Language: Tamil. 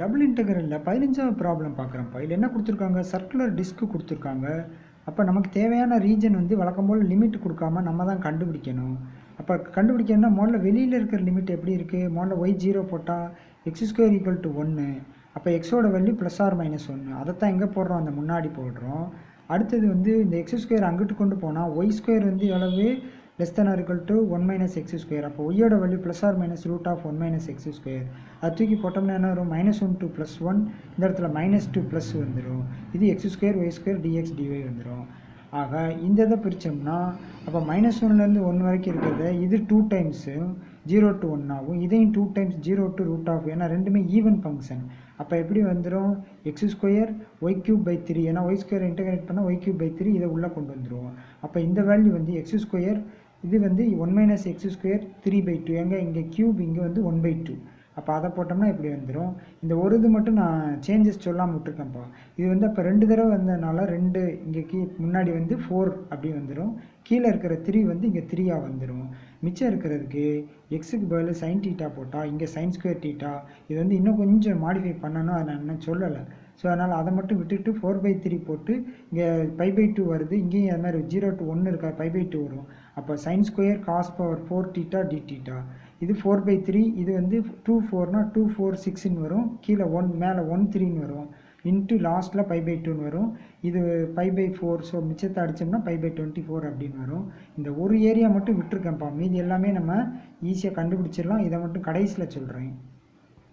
Double இன்டெக்ரலில் 15வது problem பார்க்குறோம்ப்பா. இதில் என்ன கொடுத்துருக்காங்க, சர்க்குலர் டிஸ்க்கு கொடுத்துருக்காங்க. அப்போ நமக்கு தேவையான ரீஜன் வந்து வழக்கம் போல் லிமிட் கொடுக்காம நம்ம தான் கண்டுபிடிக்கணும். அப்போ கண்டுபிடிக்கணும்னா முதல்ல வெளியில் இருக்கிற லிமிட் எப்படி இருக்குது, முதல்ல y0 போட்டால் x² = 1. அப்போ எக்ஸோட வேல்யூ +or-1. அதைத்தான் எங்கே போடுறோம், அந்த முன்னாடி போடுறோம். அடுத்தது வந்து இந்த x² அங்கிட்டு கொண்டு போனால் y² வந்து எவ்வளவு, << 1 - x². அப்போ ஒய்யோட வேல்யூ +or-√(1 - x²). அது தூக்கி போட்டோம்னா என்ன வரும், -1 to +1. இந்த இடத்துல -2 ப்ளஸ் வந்துடும். இது x² y² dx dy வந்துடும். ஆக இந்த இதை பிரித்தோம்னா அப்போ -1லேருந்து 1 வரைக்கும் இருக்கிறத இது 2 டைம்ஸு 0 to 1 ஆகும். இதையும் 2 டைம்ஸ் 0 to √. ஏன்னா ரெண்டுமே ஈவன் ஃபங்க்ஷன். அப்போ எப்படி வந்துடும், x² y³/3. ஏன்னா y² இன்டெகிரேட் பண்ணால் y³/3 இதை உள்ளே கொண்டு வந்துடுவோம். அப்போ இந்த வேல்யூ வந்து x², இது வந்து 1 - x² 3/2. எங்கே, இங்கே க்யூப், இங்கே வந்து 1/2. அப்போ அதை போட்டோம்னா இப்படி வந்துடும். இந்த ஒரு இது மட்டும் நான் சேஞ்சஸ் சொல்லாமல் விட்டுருக்கேன்ப்பா. இது வந்து அப்போ 2 தடவை வந்ததுனால 2 இங்கே முன்னாடி வந்து 4 அப்படி வந்துடும். கீழே இருக்கிற 3 வந்து இங்கே 3ஆக வந்துடும். மிச்சம் இருக்கிறதுக்கு எக்ஸுக்கு பதில் sin θ போட்டால் இங்கே sin² θ. இது வந்து இன்னும் கொஞ்சம் மாடிஃபை பண்ணணும், அதை நான் இன்னும் சொல்லலை. ஸோ அதனால் அதை மட்டும் விட்டுட்டு 4/3 போட்டு இங்கே π/2 வருது. இங்கேயும் அது மாதிரி 0 to 1 இருக்கா, π/2 வரும். அப்போ sin² cos⁴θ dθ. இது 4/3. இது வந்து 2 4னா 2 4 6ன்னு வரும். கீழே 1 மேலே 1 3ன்னு வரும். இன்ட்டு லாஸ்ட்டில் π/2ன்னு வரும். இது π/4. ஸோ மிச்சத்தை அடித்தோம்னா π/24 அப்படின்னு வரும். இந்த ஒரு ஏரியா மட்டும் விட்டுருக்கேன்ப்பா. மீதி எல்லாமே நம்ம ஈஸியாக கண்டுபிடிச்சிடலாம். இதை மட்டும் கடைசியில் சொல்கிறேன்.